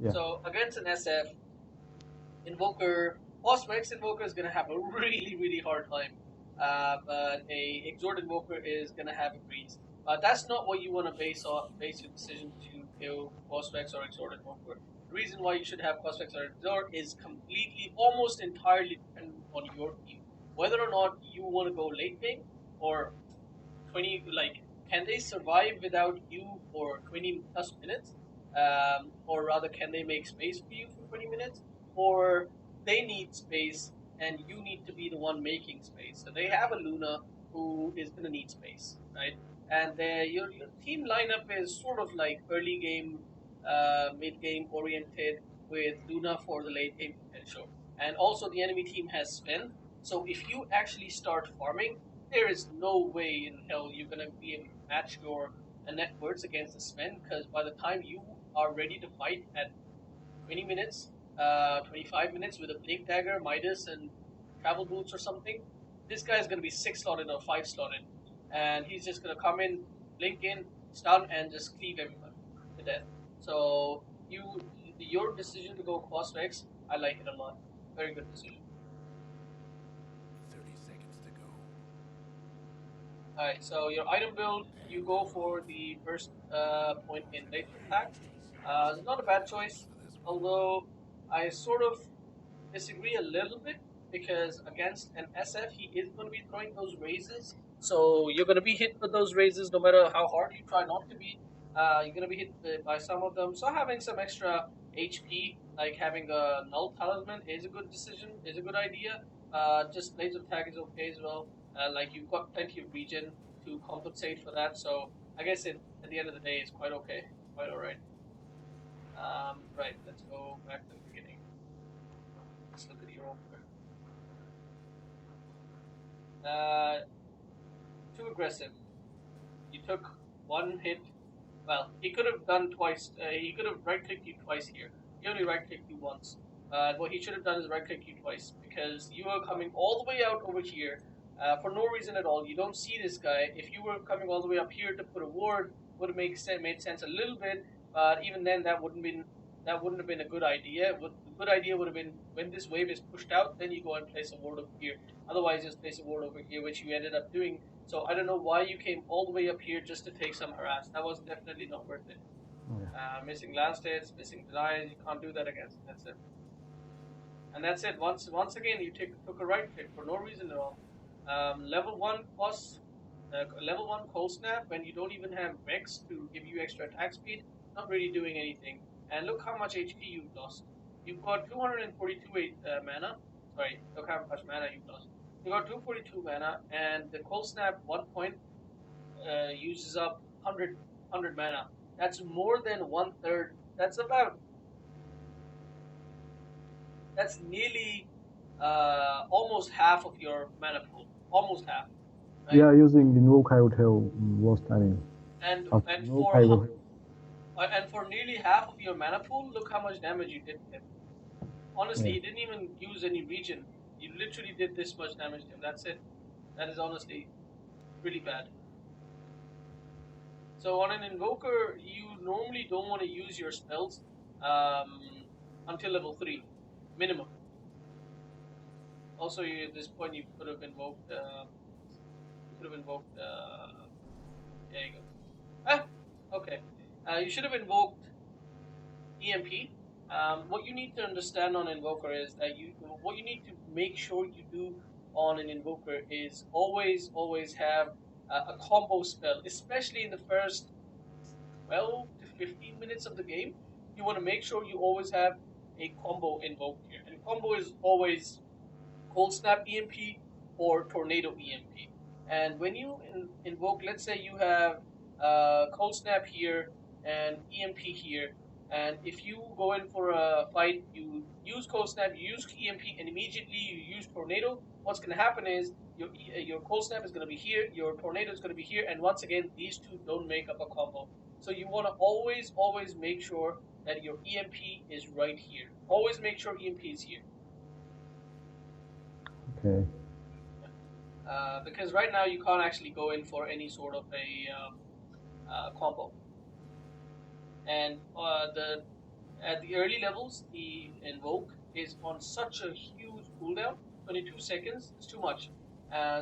Yeah. So against an SF, Invoker, Postmax Invoker is going to have a really hard time. But a Exhort Invoker is going to have a breeze. That's not what you want to base your decision to kill Postmax or Exhort Invoker. The reason why you should have Postmax or Exhort is completely, almost entirely dependent on your team. Whether or not you want to go late game or 20, like, can they survive without you for 20 plus minutes? Or rather, can they make space for you for 20 minutes? Or they need space and you need to be the one making space. So they have a Luna who is going to need space, right? And your team lineup is sort of like early game, mid game oriented with Luna for the late game potential. And also, the enemy team has Sven. So if you actually start farming, there is no way in hell you're going to be able to match your net worths against the Sven, because by the time you are ready to fight at 20 minutes, 25 minutes with a Blink Dagger, Midas, and Travel Boots or something, this guy is going to be 6 slotted or 5 slotted. And he's just going to come in, blink in, stun, and just cleave everyone to death. So your decision to go Cross Vex, I like it a lot. Very good decision. 30 seconds to go. Alright, so your item build, you go for the first point in laser attack. It's not a bad choice, although I sort of disagree a little bit because against an SF, he is going to be throwing those raises. So you're going to be hit with those raises no matter how hard you try not to be. You're going to be hit by some of them. So having some extra HP, like having a null talisman, is a good decision, is a good idea. Just laser attack is okay as well. Like you've got plenty of regen to compensate for that. So I guess at the end of the day, it's quite okay, quite alright. Right, let's go back to the beginning. Let's look at your Invoker. Too aggressive. You took one hit. Well, he could have done twice. He could have right-clicked you twice here. He only right-clicked you once. What he should have done is right-click you twice, because you are coming all the way out over here for no reason at all. You don't see this guy. If you were coming all the way up here to put a ward, would have made sense a little bit. But even then, that wouldn't have been a good idea. The good idea would have been when this wave is pushed out, then you go and place a ward over here. Otherwise, just place a ward over here, which you ended up doing. So I don't know why you came all the way up here just to take some harass. That was definitely not worth it. Yeah. Missing last hits, missing denies, you can't do that against. That's it. And that's it. Once again, you took a right click for no reason at all. Level 1 plus level 1 cold snap when you don't even have Vex to give you extra attack speed, not really doing anything. And look how much HP you've lost. You've got 242 mana. Sorry, look how much mana you've lost. You got 242 mana, and the cold snap 1 point uses up 100 mana. That's more than 1/3. That's nearly almost half of your mana pool. Almost half. Right? Yeah, using Invoker I would have lost. I mean, And Invoker I would and for nearly half of your mana pool, look how much damage you did to him. Honestly, Yeah. he didn't even use any regen. You literally did this much damage to him. That's it. That is honestly really bad. So on an Invoker, you normally don't want to use your spells until level 3, minimum. Also, at this point, you could have invoked. There you go. Ah, okay. You should have invoked EMP. What you need to understand on Invoker is that what you need to make sure you do on an Invoker is always have a combo spell, especially in the first 12 to 15 minutes of the game. You want to make sure you always have a combo invoked here. And combo is always Cold Snap EMP or Tornado EMP. And when you invoke, let's say you have Cold Snap here and EMP here, and if you go in for a fight, you use Cold Snap, you use EMP, and immediately you use Tornado, what's going to happen is your Cold Snap is going to be here, your Tornado is going to be here, and once again, these two don't make up a combo. So you want to always make sure that your EMP is right here. Always make sure EMP is here. Okay. Because right now you can't actually go in for any sort of a combo. And At the early levels, the Invoke is on such a huge cooldown, 22 seconds, it's too much.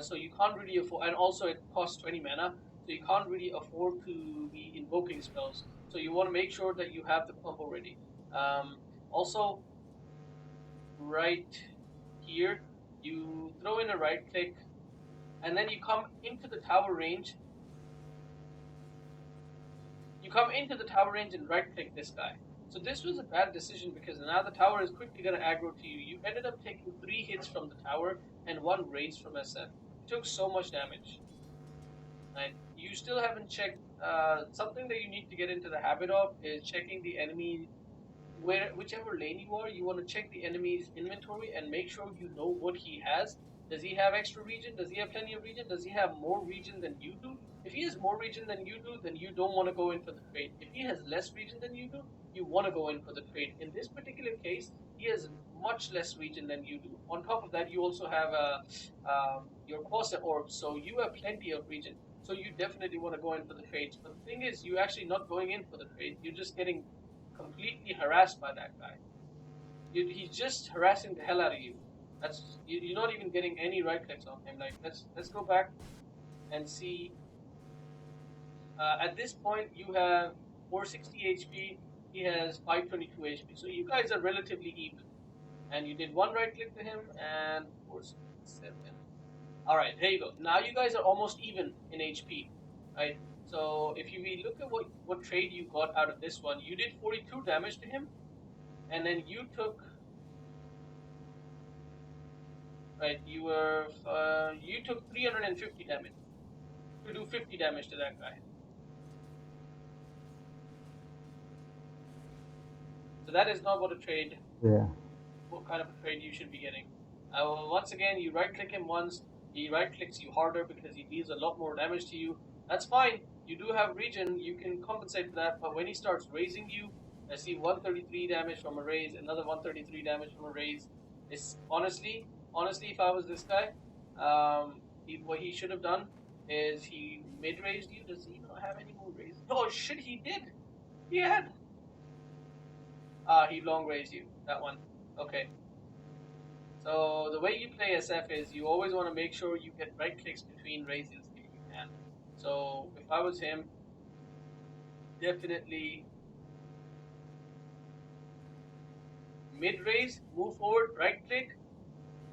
So you can't really afford, and also it costs 20 mana, so you can't really afford to be invoking spells. So you want to make sure that you have the combo ready. Also, right here, you throw in a right click, and then you come into the tower range. You come into the tower range and right click this guy. So this was a bad decision because now the tower is quickly going to aggro to you. You ended up taking 3 hits from the tower and 1 raise from SF. You took so much damage. And you still haven't checked, something that you need to get into the habit of is checking the enemy, whichever lane you are, you want to check the enemy's inventory and make sure you know what he has. Does he have extra regen? Does he have plenty of regen? Does he have more regen than you do? If he has more regen than you do, then you don't want to go in for the trade. If he has less regen than you do, you want to go in for the trade. In this particular case, he has much less regen than you do. On top of that, you also have your Quasar Orb, so you have plenty of regen. So you definitely want to go in for the trades. But the thing is, you're actually not going in for the trade. You're just getting completely harassed by that guy. He's just harassing the hell out of you. You're not even getting any right clicks on him. Like let's go back and see. At this point, you have 460 HP. He has 522 HP. So you guys are relatively even. And you did 1 right click to him and 467. All right, there you go. Now you guys are almost even in HP, right? So if you look at what trade you got out of this one, you did 42 damage to him, and then you took, right? You took 350 damage to do 50 damage to that guy. So that is not what a trade. Yeah. What kind of a trade you should be getting? Once again, you right click him once. He right clicks you harder because he deals a lot more damage to you. That's fine. You do have regen. You can compensate for that. But when he starts raising you, I see 133 damage from a raise, another 133 damage from a raise. It's honestly, if I was this guy, what he should have done is he mid-raised you. Does he not have any more raises? Oh shit, he did. He had. He long raised you. That one. Okay. So the way you play SF is you always want to make sure you get right clicks between raises if you can. So if I was him, definitely mid-raise, move forward, right click.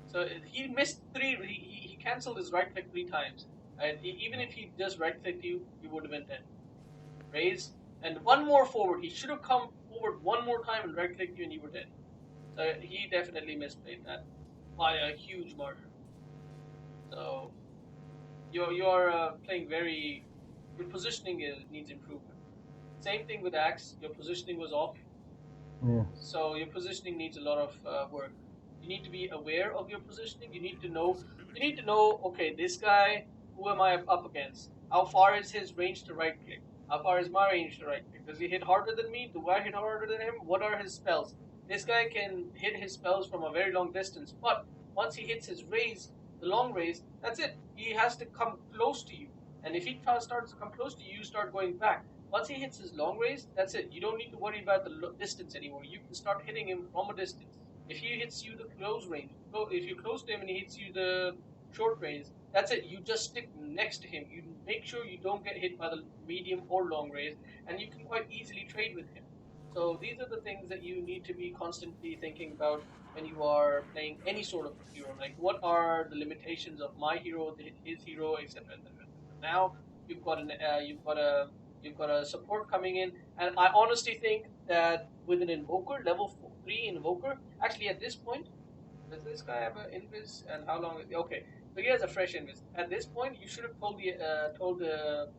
So he missed 3, he cancelled his right click 3 times. And even if he just right clicked you, you would have been dead. Raise, and 1 more forward. He should have come forward 1 more time and right clicked you and you were dead. So he definitely misplayed that by a huge margin. So you're playing your positioning needs improvement. Same thing with Axe, your positioning was off. Yeah. So your positioning needs a lot of work. You need to be aware of your positioning. You need to know, okay, this guy, who am I up against? How far is his range to right click? How far is my range to right click? Does he hit harder than me? Do I hit harder than him? What are his spells? This guy can hit his spells from a very long distance, but once he hits his raise, the long raise, that's it. He has to come close to you. And if he starts to come close to you, you start going back. Once he hits his long raise, that's it. You don't need to worry about the distance anymore. You can start hitting him from a distance. If he hits you the close range, if you close to him and he hits you the short range, that's it. You just stick next to him. You make sure you don't get hit by the medium or long range, and you can quite easily trade with him. So these are the things that you need to be constantly thinking about when you are playing any sort of hero. Like, what are the limitations of my hero, his hero, etc. Now you've got a support coming in, and I honestly think that with an Invoker, level 3 Invoker, actually at this point, does this guy have an invis? And how long? Okay, so he has a fresh invis. At this point, you should have told the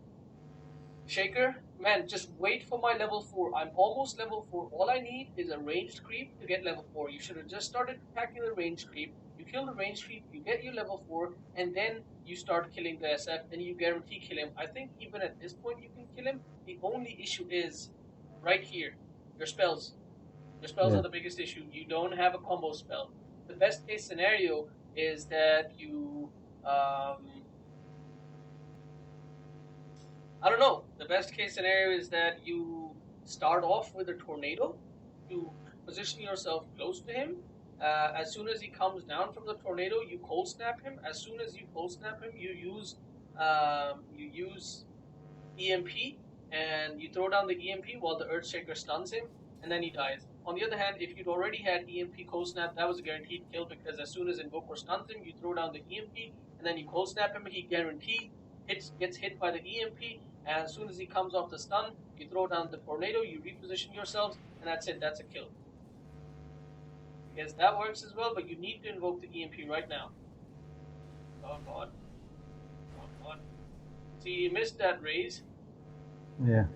Shaker, man, just wait for my level 4. I'm almost level 4. All I need is a ranged creep to get level 4. You should have just started attacking the ranged creep. You kill the ranged creep, you get your level 4, and then you start killing the SF, and you guarantee kill him. I think even at this point you can kill him. The only issue is right here, your spells. Your spells are the biggest issue. You don't have a combo spell. The best case scenario is that you I don't know. The best case scenario is that you start off with a tornado, to position yourself close to him. As soon as he comes down from the tornado, you cold snap him. As soon as you cold snap him, you use EMP and you throw down the EMP while the Earthshaker stuns him, and then he dies. On the other hand, if you'd already had EMP cold snap, that was a guaranteed kill because as soon as Invoker stuns him, you throw down the EMP and then you cold snap him. He guaranteed gets hit by the EMP, and as soon as he comes off the stun, you throw down the tornado, you reposition yourselves, and that's it. That's a kill. Yes, that works as well, but you need to invoke the EMP right now. Oh god. Oh god. See, you missed that raise. Yeah.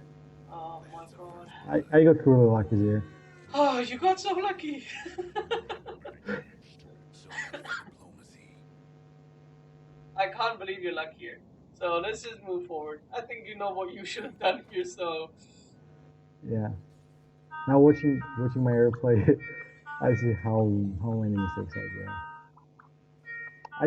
Oh my god. I got really lucky there. Oh, you got so lucky. I can't believe you're lucky here. So let's just move forward. I think you know what you should have done here, so... Yeah. Now watching my airplay, I see how many mistakes I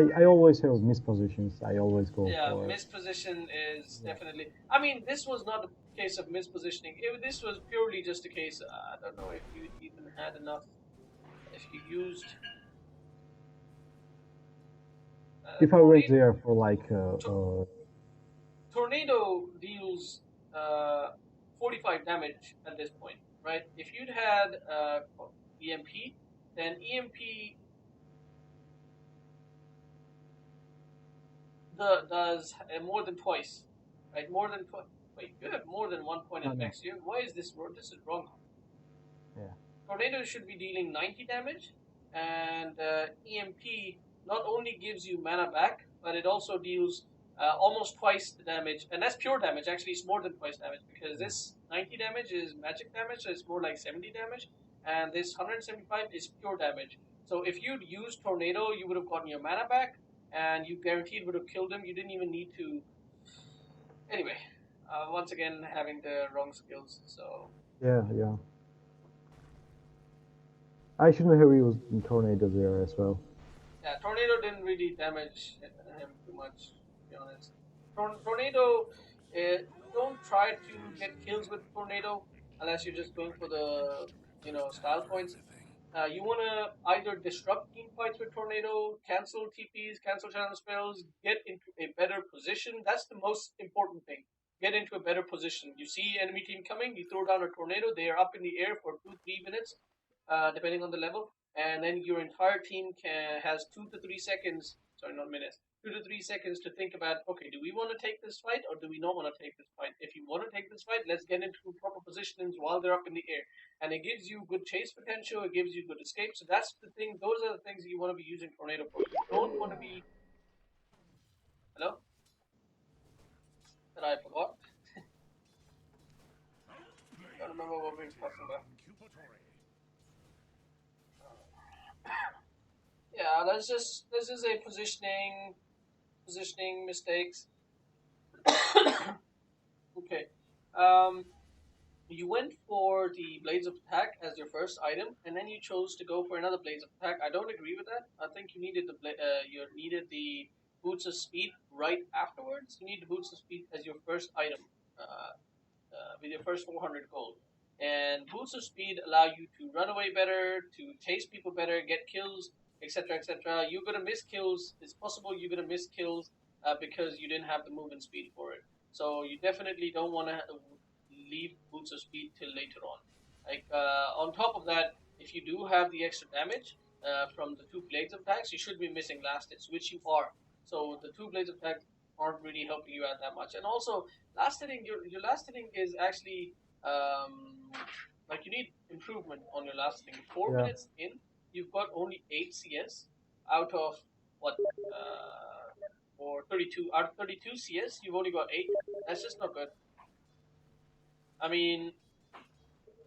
do. I always have mispositions. I always go for... misposition is definitely... I mean, this was not a case of mispositioning. This was purely just a case... I don't know if you even had enough... If you used... if I went there for like... Tornado deals 45 damage at this point, right? If you'd had EMP, then EMP does more than twice, right? More than twice. Wait, you have more than 1 point in next year. Why is this wrong? This is wrong. Yeah. Tornado should be dealing 90 damage, and EMP not only gives you mana back, but it also deals almost twice the damage, and that's pure damage. Actually, it's more than twice damage because this 90 damage is magic damage, so it's more like 70 damage, and this 175 is pure damage. So if you'd used Tornado, you would have gotten your mana back, and you guaranteed would have killed him. You didn't even need to. Anyway, once again, having the wrong skills. So yeah. I shouldn't have used Tornado there as well. Yeah, Tornado didn't really damage him too much, to be honest. Tornado, don't try to get kills with Tornado unless you're just going for the, style points. You want to either disrupt team fights with Tornado, cancel TPs, cancel channel spells, get into a better position. That's the most important thing. Get into a better position. You see enemy team coming, you throw down a Tornado, they are up in the air for 2-3 minutes, depending on the level, and then your entire team has 2 to 3 seconds, sorry, not minutes, 2 to 3 seconds to think about, okay, do we want to take this fight or do we not want to take this fight? If you want to take this fight, let's get into proper positions while they're up in the air. And it gives you good chase potential, it gives you good escape. So that's the thing, those are the things you want to be using Tornado for. You don't want to be... Hello? That I forgot. I don't remember what we were talking about. Yeah, this is a positioning mistakes. Okay. You went for the Blades of Attack as your first item, and then you chose to go for another Blades of Attack. I don't agree with that. I think you needed the Boots of Speed right afterwards. You need the Boots of Speed as your first item, with your first 400 gold. And Boots of Speed allow you to run away better, to chase people better, get kills, etc., etc. You're gonna miss kills. It's possible you're gonna miss kills because you didn't have the movement speed for it. So you definitely don't want to leave Boots of Speed till later on. Like on top of that, if you do have the extra damage from the 2 Blades of Attacks, you should be missing Last Hits, which you are. So the 2 Blades of Attacks aren't really helping you out that much. And also, last hitting, your last hitting is actually like you need improvement on your last hitting. 4 minutes in, you've got only 8 CS out of what? Or 32 out of 32 CS, you've only got 8. That's just not good. I mean,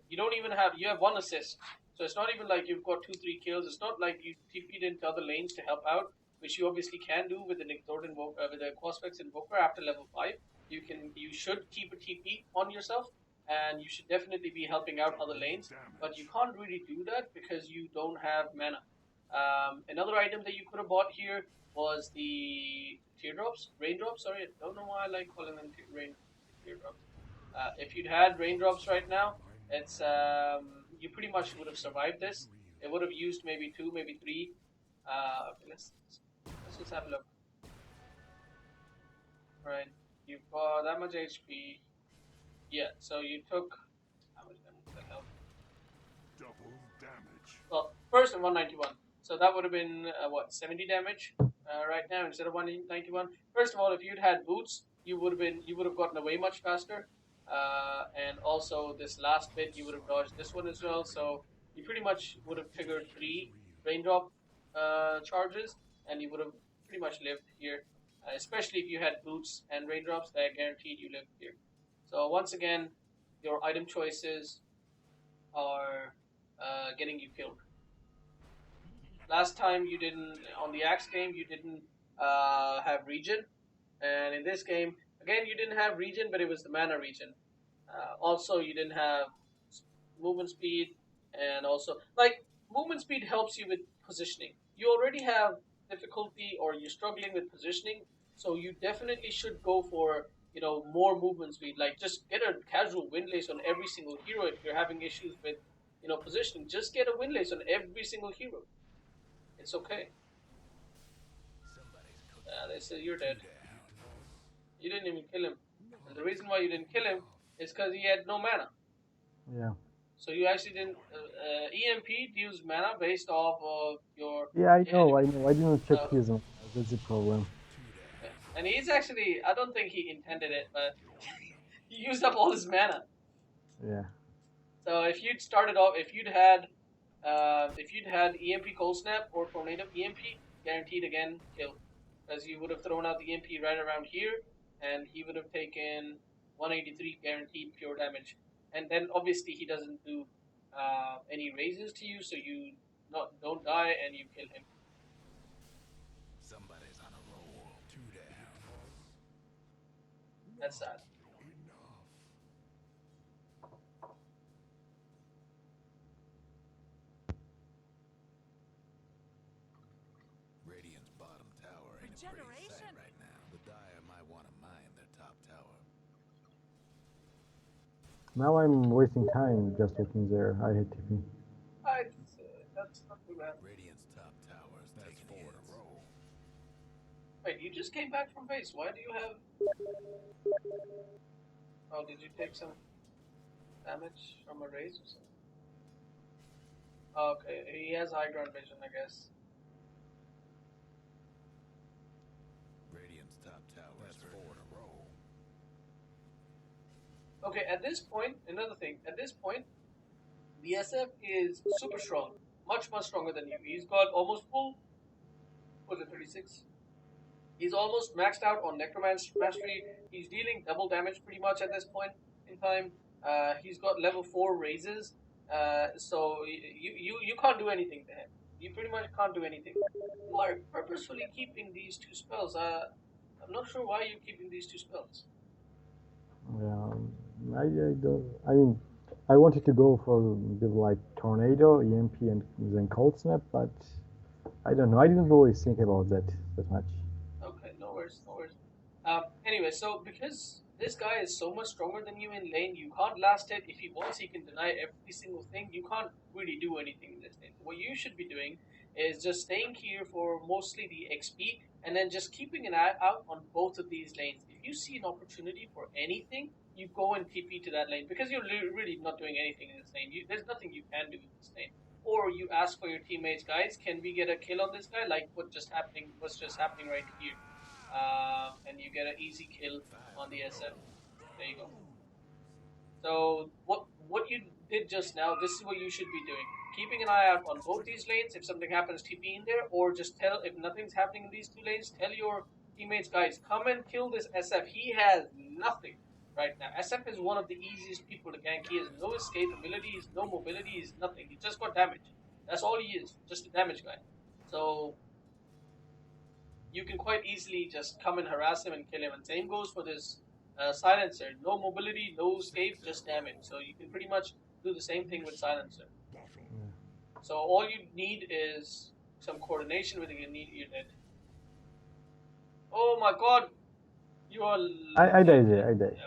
you don't even have, you have 1 assist. So it's not even like you've got 2-3 kills. It's not like you TP'd into other lanes to help out, which you obviously can do with an Exhort Invoker, with a Cospex Invoker after level 5. You should keep a TP on yourself, and you should definitely be helping out other lanes, but you can't really do that because you don't have mana. Another item that you could have bought here was the raindrops, sorry, I don't know why I like calling them teardrops. If you'd had raindrops right now, it's you pretty much would have survived this. It would have used maybe 2, maybe 3. Let's just have a look. Right, you've got that much HP. Yeah, so you took how much damage did that help? Double damage. Well, first 191. So that would have been what 70 damage right now instead of 191. First of all, if you'd had boots, you would have gotten away much faster. And also this last bit, you would have dodged this one as well. So you pretty much would have triggered 3 raindrop charges, and you would have pretty much lived here. Especially if you had boots and raindrops, that guaranteed you lived here. So once again, your item choices are getting you killed. Last time you didn't, on the Axe game, you didn't have regen, and in this game, again, you didn't have regen, but it was the mana regen. Also, you didn't have movement speed, and also, like, movement speed helps you with positioning. You already have difficulty, or you're struggling with positioning, so you definitely should go for, you know, more movement speed. Like, just get a casual windlace on every single hero if you're having issues with, you know, positioning. Just get a windlace on every single hero. It's okay. They said you're dead. You didn't even kill him. And the reason why you didn't kill him is because he had no mana. Yeah. So you actually didn't. EMP deals mana based off of your. Yeah, I know. I didn't check his mana. That's the problem. Yeah. And he's actually. I don't think he intended it, but he used up all his mana. Yeah. So if you'd started off, if you'd had EMP Cold Snap or Tornado EMP, guaranteed again kill, because you would have thrown out the EMP right around here, and he would have taken 183 guaranteed pure damage. And then obviously he doesn't do any raises to you, so you don't die and you kill him. Somebody's on a roll. 2 down. That's sad. Radiant's bottom tower ain't a pretty sight right now. The Dire might want to mine their top tower. Now I'm wasting time just looking there. I hate TP. That's not too bad. Radiant's top tower is taking 4 in a row. Wait, you just came back from base. Why do you have? Oh, did you take some damage from a raise or something? Okay, he has high ground vision, I guess. Radiant's top tower is 4 in a row. Okay, at this point, another thing. At this point, the SF is super strong, much stronger than you. He's got almost full. Was it 36? He's almost maxed out on Necromancer Mastery. He's dealing double damage pretty much at this point in time. He's got level 4 raises. So you can't do anything to him. You pretty much can't do anything. You are purposefully keeping these 2 spells. I'm not sure why you're keeping these 2 spells. Yeah, I don't. I mean, I wanted to go for like Tornado, EMP, and then Cold Snap, but I don't know. I didn't really think about that much. Okay, no worries. Anyway, so because this guy is so much stronger than you in lane, you can't last it. If he wants, he can deny every single thing. You can't really do anything in this lane. What you should be doing is just staying here for mostly the XP, and then just keeping an eye out on both of these lanes. If you see an opportunity for anything, you go and TP to that lane, because you're really not doing anything in this lane. There's nothing you can do in this lane. Or you ask for your teammates, guys, can we get a kill on this guy, like what's just happening right here, and you get an easy kill on the SF. There you go. So what you did just now, this is what you should be doing. Keeping an eye out on both these lanes. If something happens, TP in there, or just tell, if nothing's happening in these 2 lanes, tell your teammates, guys, come and kill this SF. He has nothing right now. SF is one of the easiest people to gank. He has no escape ability, he's no mobility, he's nothing. He just got damage. That's all he is, just a damage guy. So you can quite easily just come and harass him and kill him. And same goes for this Silencer. No mobility, no escape, just damage. So you can pretty much do the same thing with Silencer. So all you need is some coordination with it. You're dead. Oh my god! You are. I died there. I died.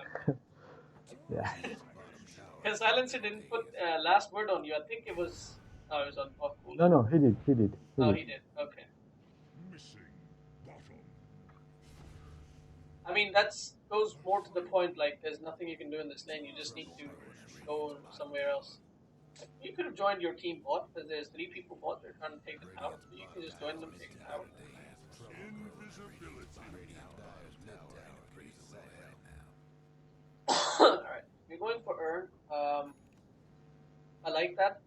Yeah. Because Silencer didn't put last word on you. I think it was. Oh, it was on off No, cooldown. no, he did. Oh, he did. Okay. I mean, that's goes more to the point. Like, there's nothing you can do in this lane. You just need to go somewhere else. You could have joined your team bot because there's 3 people bot. They're trying to take the tower. So you can just join them, take the tower. All right, we're going for earn. I like that.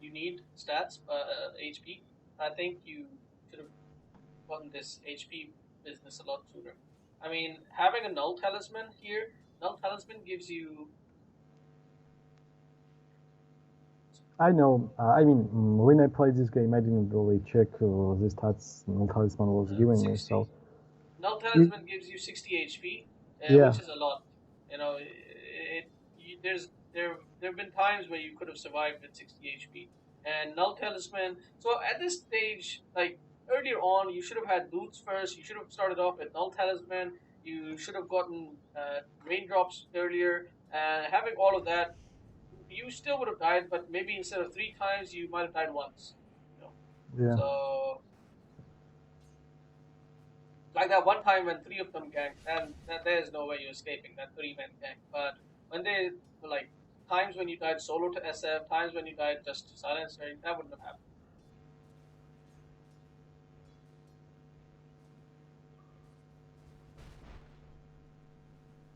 You need stats, HP. I think you should have gotten this HP business a lot sooner. I mean, having a null talisman here, null talisman gives you. I know. I mean, when I played this game, I didn't really check the stats Null Talisman was giving me. 60. So Null talisman gives you 60 HP, yeah, which is a lot. You know, there have been times where you could have survived with 60 HP. And null talisman. So at this stage, like earlier on, you should have had boots first. You should have started off with null talisman. You should have gotten raindrops earlier. And having all of that, you still would have died, but maybe instead of 3 times, you might have died once. You know? yeah. So like that one time when 3 of them ganked, and there's no way you're escaping that 3-man gank. But when they were like times when you died solo to SF, times when you died just to Silencer, that wouldn't have happened.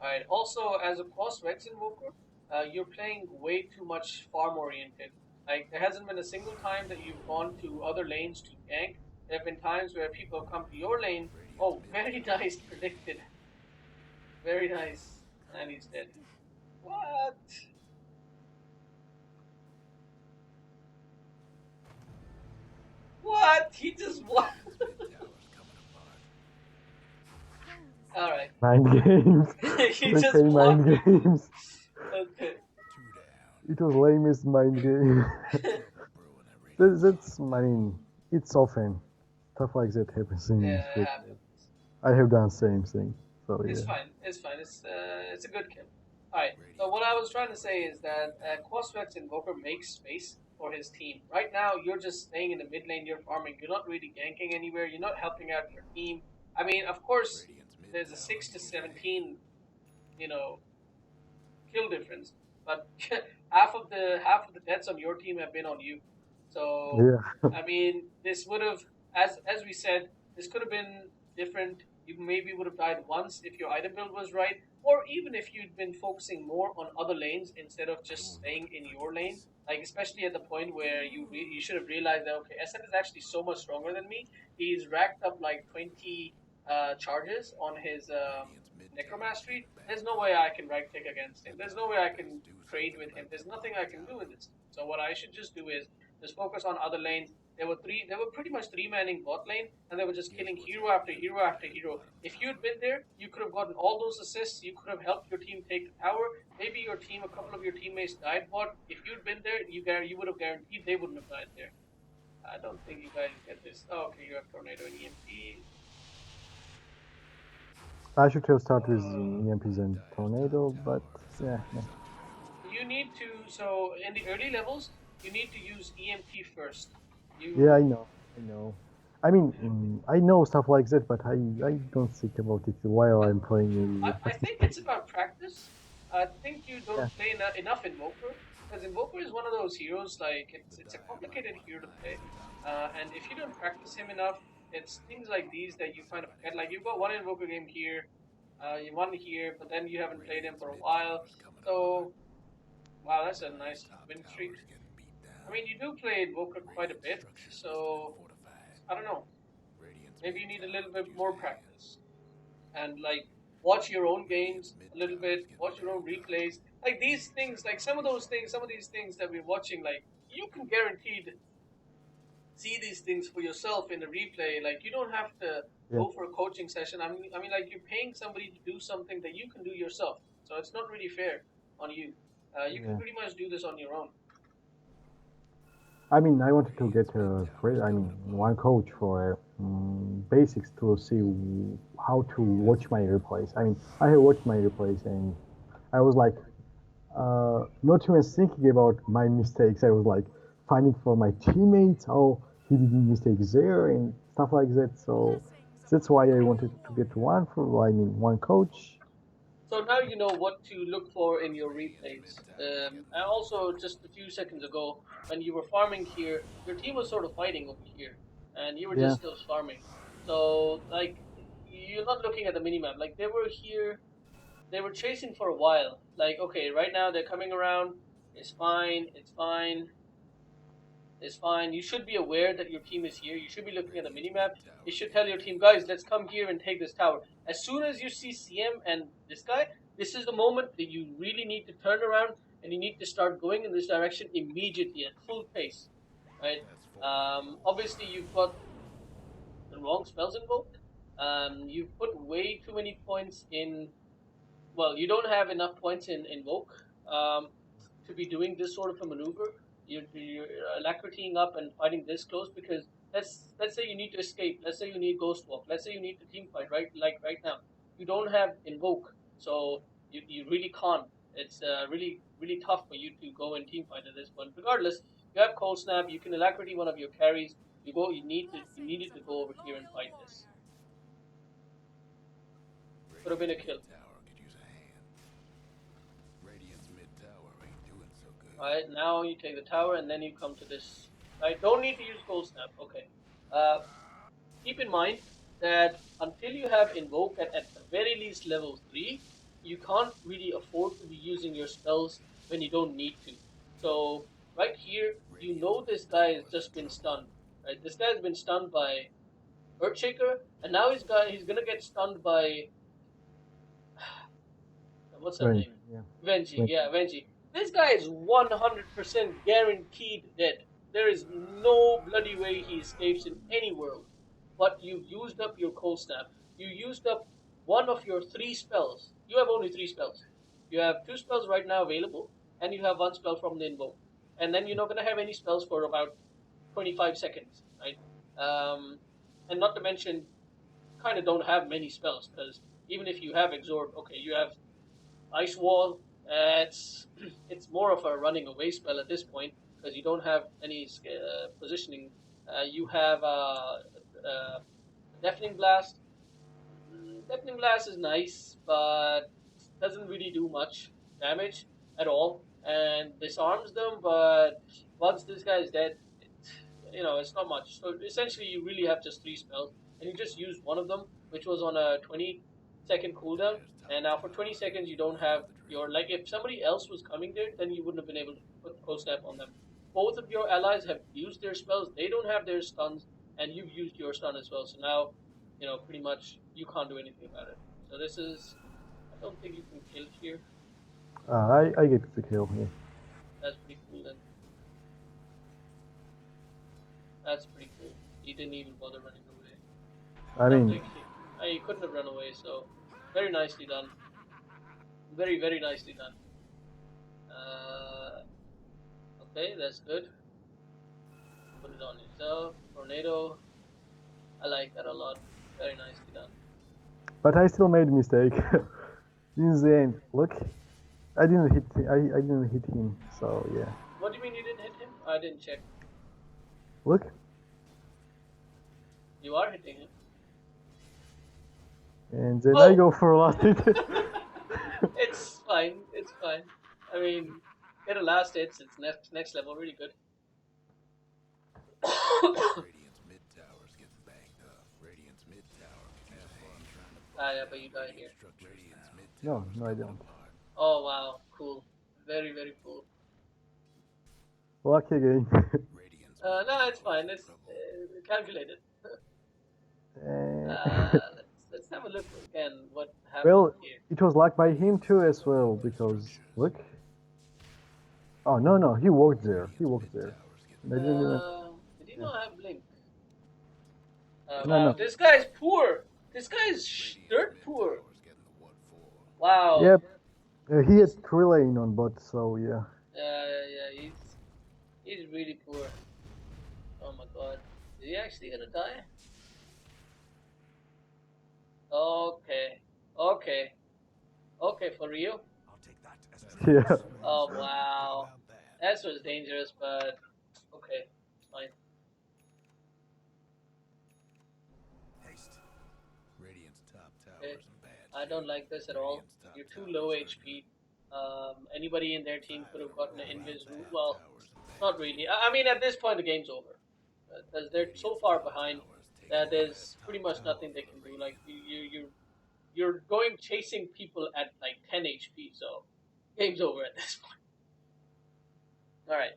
Alright, also as a cost Vex Invoker, you're playing way too much farm oriented. Like there hasn't been a single time that you've gone to other lanes to gank. There have been times where people have come to your lane. Oh, very nice, predicted. Very nice. And he's dead. What? What? He just won. Alright. Mind games. He They just say won. mind games. Okay. It was lamest mind game. That's, I mean, it's often stuff like that happens in Yeah, this. it happens. I have done same thing. So It's yeah. fine. It's fine. It's a good kill. Alright. So what I was trying to say is that Quasvex Invoker makes space for his team. Right now, you're just staying in the mid lane. You're farming. You're not really ganking anywhere. You're not helping out your team. I mean, of course, there's a 6 to 17, kill difference, but half of the deaths on your team have been on you. So Yeah. I mean, this would have, as we said, this could have been different. You maybe would have died once if your item build was right, or even if you'd been focusing more on other lanes instead of just staying in your lane. Like especially at the point where you should have realized that okay, SN is actually so much stronger than me. He's racked up like 20 charges on his necromastery. There's no way I can right click against him. There's no way I can trade with him. There's nothing I can do in this. So what I should just do is just focus on other lanes. They were pretty much 3-manning bot lane, and they were just killing hero after hero after hero. If you'd been there, you could have gotten all those assists. You could have helped your team take the tower. Maybe your team, a couple of your teammates died bot. If you'd been there, you would have guaranteed they wouldn't have died there. I don't think you guys get this. Oh, okay, you have tornado and EMP. I should have started with EMPs and tornado, but yeah. You need to, so in the early levels, you need to use EMP first. Yeah, I know. I mean, I know stuff like that, but I don't think about it while I'm playing. I think it's about practice. I think you don't play enough Invoker, because Invoker is one of those heroes, like, it's a complicated hero to play. And if you don't practice him enough, it's things like these that you kind of forget. Like, you've got one Invoker game here, you won here, but then you haven't played him for a while. So, wow, that's a nice win streak. I mean, you do play Invoker quite a bit, so I don't know. Maybe you need a little bit more practice. And, like, watch your own games a little bit, watch your own replays. Like, these things, like, some of these things that we're watching, like, you can guaranteed see these things for yourself in the replay. Like, you don't have to go for a coaching session. I mean, like, you're paying somebody to do something that you can do yourself. So it's not really fair on you. You can pretty much do this on your own. I mean, I wanted to get one coach for basics to see how to watch my replays. I mean, I have watched my replays and I was like, not even thinking about my mistakes. I was like finding for my teammates how he did mistakes there and stuff like that. So that's why I wanted to get one for, I mean, one coach. So now you know what to look for in your replays. And also, just a few seconds ago, when you were farming here, your team was sort of fighting over here, and you were Yeah, just still farming. So, like, you're not looking at the minimap. Like, they were here, they were chasing for a while. Like, okay, right now they're coming around. It's fine. It's fine. It's fine. You should be aware that your team is here. You should be looking at the minimap. You should tell your team, guys, let's come here and take this tower. As soon as you see CM and this guy, this is the moment that you really need to turn around and you need to start going in this direction immediately at full pace, right? Obviously, you've got the wrong spells involved. You've put way too many points in. Well, you don't have enough points in Invoke to be doing this sort of a maneuver. You're alacritying up and fighting this close because let's say you need to escape. Let's say you need Ghost Walk. Let's say you need to team fight right now. You don't have Invoke, so you really can't. It's really tough for you to go and team fight at this point. Regardless, you have Cold Snap. You can alacrity one of your carries. You needed to go over here and fight this. Could have been a kill. Tower could use a hand. Radiant's mid tower ain't doing so good. Alright, now you take the tower and then you come to this. I don't need to use Cold Snap. Okay. Keep in mind that until you have Invoke at the very least level 3, you can't really afford to be using your spells when you don't need to. So, right here, you know this guy has just been stunned. Right? This guy has been stunned by Earthshaker, and now he's gonna get stunned by what's her Venji, name? yeah. Venji, yeah, Venji. This guy is 100% guaranteed dead. There is no bloody way he escapes in any world. But you've used up your cold snap. You used up one of your 3 spells. You have only 3 spells. You have 2 spells right now available, and you have 1 spell from the invoke. And then you're not gonna have any spells for about 25 seconds, right? And not to mention, kind of don't have many spells because even if you have exhort, okay, you have Ice Wall. It's more of a running away spell at this point because you don't have any positioning. You have Deafening Blast. Deafening Blast is nice, but doesn't really do much damage at all, and disarms them. But once this guy is dead, it's not much. So essentially, you really have just 3 spells, and you just used one of them, which was on a 20-second cooldown. And now for 20 seconds, you don't have your, like, if somebody else was coming there, then you wouldn't have been able to put cold snap on them. Both of your allies have used their spells. They don't have their stuns, and you've used your stun as well. So now, pretty much you can't do anything about it. So this is, I don't think you can kill here. I get the kill, yeah. That's pretty cool then. That's pretty cool. He didn't even bother running away. I mean, He couldn't have run away, so very nicely done. Very, very nicely done. Okay, that's good. Put it on yourself. Tornado. I like that a lot. Very nicely done. but I still made a mistake. In the end, look, I didn't hit. I didn't hit him. So yeah. What do you mean you didn't hit him? I didn't check. Look. You are hitting him. And then I go for a last hit. It's fine. It's fine. I mean, get a last hit. It's next level. Really good. Radiant's mid tower's getting banged up. Radiant's mid tower can have fun trying to Yeah, but you die here. Radiant's mid No, I don't. Oh wow, cool. Very, very cool. Lucky again. No, it's fine. It's calculated. Uh, Let's have a look again. What happened well, here? it was luck by him too as well because look. Oh no, he walked there. He walked there. I didn't even... Did he not have blink? No, no. This guy's poor. This guy's dirt poor. Wow. Yep. He had 3 lane on bot, so yeah. Yeah. He's really poor. Oh my god. Is he actually gonna die? Okay, for real? I'll take that as Yeah. Oh wow, that was dangerous, but okay, fine. Haste. Radiant's top Okay. tower's in bad I shape. don't like this at all. Radiant's top You're too tower's low under HP. Anybody in their team could have gotten an invis Radiant's root. top Well, tower's in bad not really. I mean, at this point, the game's over because they're so Radiant's far top behind tower's taking that over that there's top pretty much tower nothing they for can the do. Like Radiant. you're going chasing people at like 10 HP, so game's over at this point. All right.